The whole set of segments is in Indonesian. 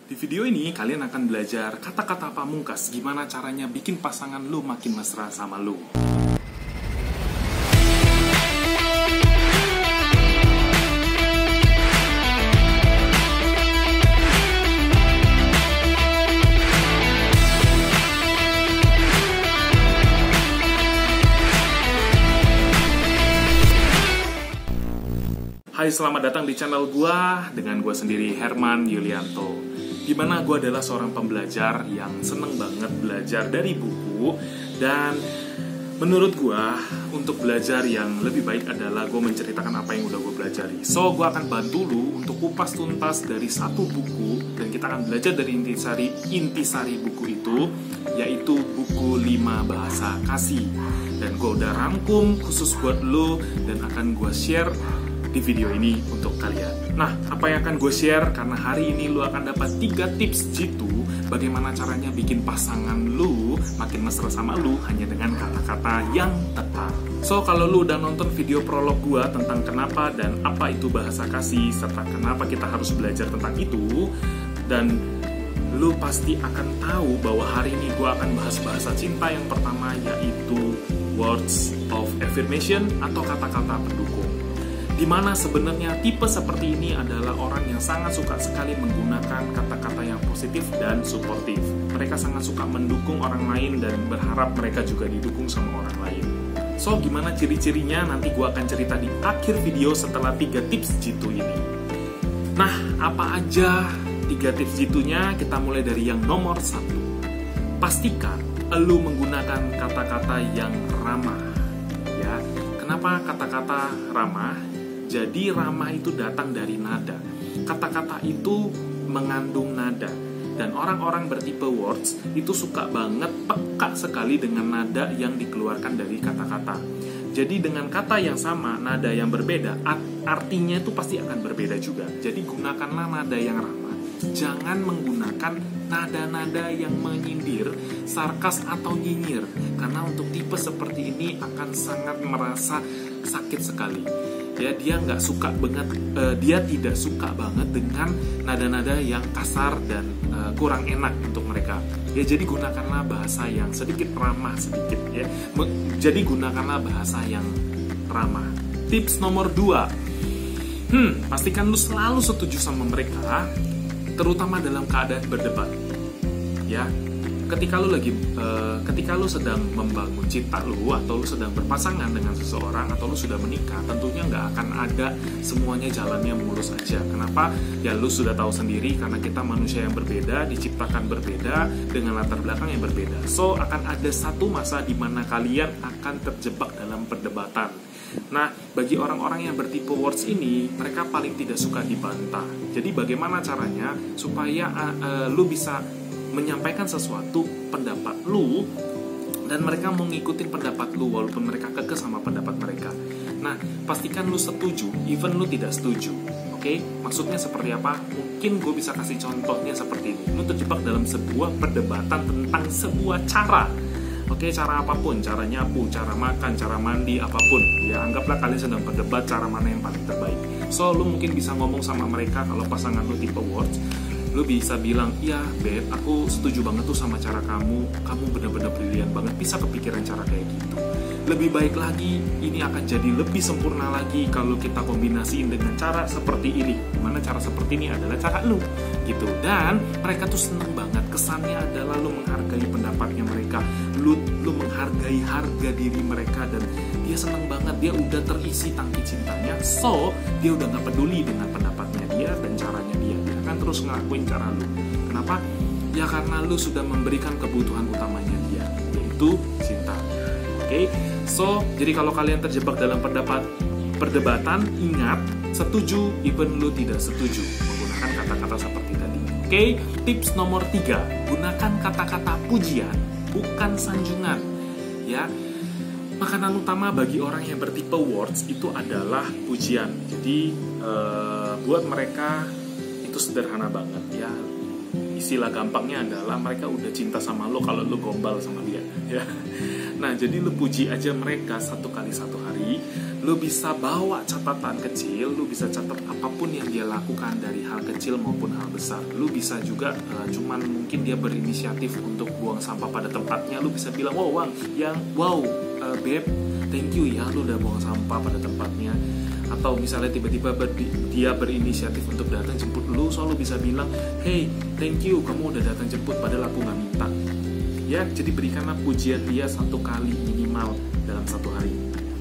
Di video ini kalian akan belajar kata-kata pamungkas, gimana caranya bikin pasangan lu makin mesra sama lu. Hai, selamat datang di channel gua dengan gua sendiri, Herman Yulianto. Dimana gua adalah seorang pembelajar yang seneng banget belajar dari buku. Dan menurut gua, untuk belajar yang lebih baik adalah gua menceritakan apa yang udah gua pelajari. So, gua akan bantu lu untuk kupas tuntas dari satu buku. Dan kita akan belajar dari intisari buku itu, yaitu buku 5 Bahasa Kasih. Dan gua udah rangkum khusus buat lu dan akan gua share di video ini untuk kalian. Nah, apa yang akan gue share? Karena hari ini lu akan dapat 3 tips jitu bagaimana caranya bikin pasangan lu makin mesra sama lu hanya dengan kata-kata yang tepat. So, kalau lu udah nonton video prolog gue tentang kenapa dan apa itu bahasa kasih serta kenapa kita harus belajar tentang itu, dan lu pasti akan tahu bahwa hari ini gue akan bahas bahasa cinta yang pertama, yaitu words of affirmation atau kata-kata pendukung. Dimana sebenarnya tipe seperti ini adalah orang yang sangat suka sekali menggunakan kata-kata yang positif dan suportif. Mereka sangat suka mendukung orang lain dan berharap mereka juga didukung sama orang lain. So, gimana ciri-cirinya? Nanti gue akan cerita di akhir video setelah 3 tips jitu ini. Nah, apa aja 3 tips jitunya? Kita mulai dari yang nomor 1. Pastikan lu menggunakan kata-kata yang ramah. Ya, kenapa kata-kata ramah? Jadi ramah itu datang dari nada. Kata-kata itu mengandung nada. Dan orang-orang bertipe words itu suka banget, peka sekali dengan nada yang dikeluarkan dari kata-kata. Jadi dengan kata yang sama, nada yang berbeda, artinya itu pasti akan berbeda juga. Jadi gunakanlah nada yang ramah. Jangan menggunakan nada-nada yang menyindir, sarkas atau nyinyir. Karena untuk tipe seperti ini akan sangat merasa sakit sekali. Ya, dia nggak suka banget, dia tidak suka banget dengan nada-nada yang kasar dan kurang enak untuk mereka. Ya, jadi gunakanlah bahasa yang sedikit ramah sedikit ya. Jadi gunakanlah bahasa yang ramah. Tips nomor 2. Pastikan lu selalu setuju sama mereka, terutama dalam keadaan berdebat. Ya. Ketika lu sedang membangun cinta lu, atau lu sedang berpasangan dengan seseorang, atau lu sudah menikah, tentunya nggak akan ada semuanya jalannya mulus aja. Kenapa? Ya lu sudah tahu sendiri, karena kita manusia yang berbeda, diciptakan berbeda, dengan latar belakang yang berbeda. So, akan ada satu masa di mana kalian akan terjebak dalam perdebatan. Nah, bagi orang-orang yang bertipe words ini, mereka paling tidak suka dibantah. Jadi bagaimana caranya supaya lu bisa menyampaikan sesuatu pendapat lu dan mereka mau ngikutin pendapat lu walaupun mereka kekeh sama pendapat mereka. Nah, pastikan lu setuju even lu tidak setuju. Oke? Maksudnya seperti apa? Mungkin gue bisa kasih contohnya seperti ini. Lu terjebak dalam sebuah perdebatan tentang sebuah cara. Oke, cara apapun, cara nyapu, cara makan, cara mandi, apapun. Ya, anggaplah kalian sedang berdebat cara mana yang paling terbaik. So, lu mungkin bisa ngomong sama mereka kalau pasangan lu tipe words. Lu bisa bilang, iya Beb, aku setuju banget tuh sama cara kamu bener-bener brilian banget, bisa kepikiran cara kayak gitu. Lebih baik lagi, ini akan jadi lebih sempurna lagi kalau kita kombinasiin dengan cara seperti ini. Dimana cara seperti ini adalah cara lu gitu. Dan mereka tuh seneng banget, kesannya adalah lu menghargai pendapatnya mereka, lu menghargai harga diri mereka, dan dia seneng banget, dia udah terisi tangki cintanya. So, dia udah gak peduli dengan pendapatnya dia dan caranya dia akan terus ngelakuin cara lu. Kenapa? Ya karena lu sudah memberikan kebutuhan utamanya dia, yaitu cinta. Oke? So, jadi kalau kalian terjebak dalam perdebatan, ingat, setuju even lu tidak setuju, menggunakan kata-kata seperti tadi. Oke? Tips nomor 3, gunakan kata-kata pujian, bukan sanjungan. Ya. Makanan utama bagi orang yang bertipe words itu adalah pujian. Jadi buat mereka itu sederhana banget ya. Istilah gampangnya adalah mereka udah cinta sama lo kalau lo gombal sama dia ya. Nah, jadi lu puji aja mereka 1 kali 1 hari. Lu bisa bawa catatan kecil, lu bisa catat apapun yang dia lakukan dari hal kecil maupun hal besar. Lu bisa juga cuman mungkin dia berinisiatif untuk buang sampah pada tempatnya, lu bisa bilang, babe, thank you ya lu udah buang sampah pada tempatnya. Atau misalnya tiba-tiba dia berinisiatif untuk datang jemput lu, so lu bisa bilang, hey, thank you kamu udah datang jemput padahal aku gak minta. Ya, jadi berikanlah pujian dia 1 kali minimal dalam 1 hari.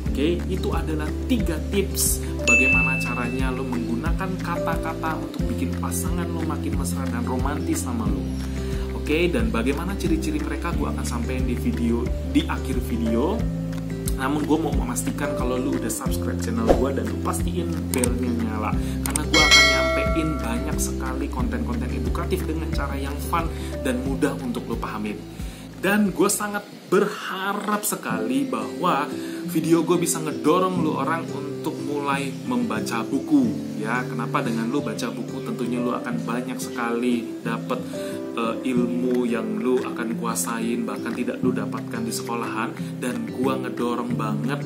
Oke, itu adalah 3 tips bagaimana caranya lo menggunakan kata-kata untuk bikin pasangan lo makin mesra dan romantis sama lo. Oke, dan bagaimana ciri-ciri mereka gue akan sampaikan di akhir video. Namun gue mau memastikan kalau lu udah subscribe channel gue dan lu pastiin belnya nyala, karena gue akan nyampein banyak sekali konten-konten edukatif dengan cara yang fun dan mudah untuk lu pahamin. Dan gue sangat berharap sekali bahwa video gue bisa ngedorong lu orang untuk mulai membaca buku. Ya, kenapa? Dengan lu baca buku tentunya lu akan banyak sekali dapat ilmu yang lu akan kuasain, bahkan tidak lu dapatkan di sekolahan. Dan gue ngedorong banget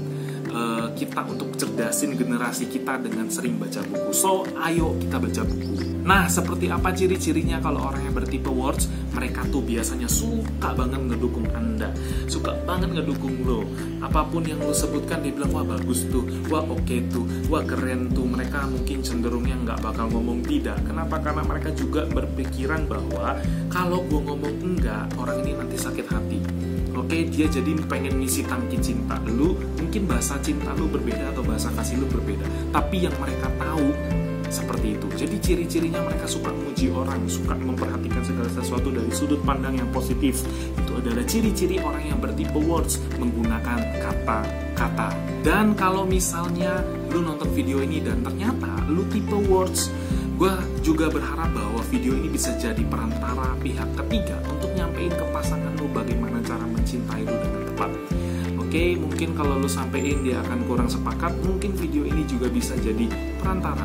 kita untuk cerdasin generasi kita dengan sering baca buku. So, ayo kita baca buku. Nah, seperti apa ciri-cirinya kalau orang yang bertipe words? Mereka tuh biasanya suka banget ngedukung Anda, suka banget ngedukung lo. Apapun yang lo sebutkan, dia bilang, wah bagus tuh, wah oke tuh, wah keren tuh. Mereka mungkin cenderungnya nggak bakal ngomong tidak. Kenapa? Karena mereka juga berpikiran bahwa kalau gue ngomong enggak, orang ini nanti sakit hati. Oke, dia jadi pengen ngisi tangki cinta lu. Mungkin bahasa cinta lu berbeda atau bahasa kasih lu berbeda, tapi yang mereka tahu seperti itu. Jadi ciri-cirinya mereka suka memuji orang, suka memperhatikan segala sesuatu dari sudut pandang yang positif. Itu adalah ciri-ciri orang yang bertipe words, menggunakan kata-kata. Dan kalau misalnya lu nonton video ini dan ternyata lu tipe words, gue juga berharap bahwa video ini bisa jadi perantara pihak ketiga untuk nyampein ke pasangan lu bagaimana cara mencintai lu dengan tepat. Oke, mungkin kalau lu sampein dia akan kurang sepakat, mungkin video ini juga bisa jadi perantara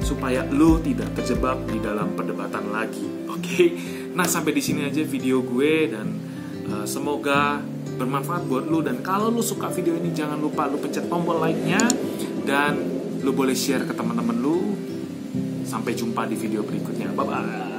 supaya lu tidak terjebak di dalam perdebatan lagi. Oke. Nah, sampai di sini aja video gue, dan semoga bermanfaat buat lu. Dan kalau lu suka video ini, jangan lupa lu pencet tombol like-nya, dan lu boleh share ke teman-teman lu. Sampai jumpa di video berikutnya. Bye-bye.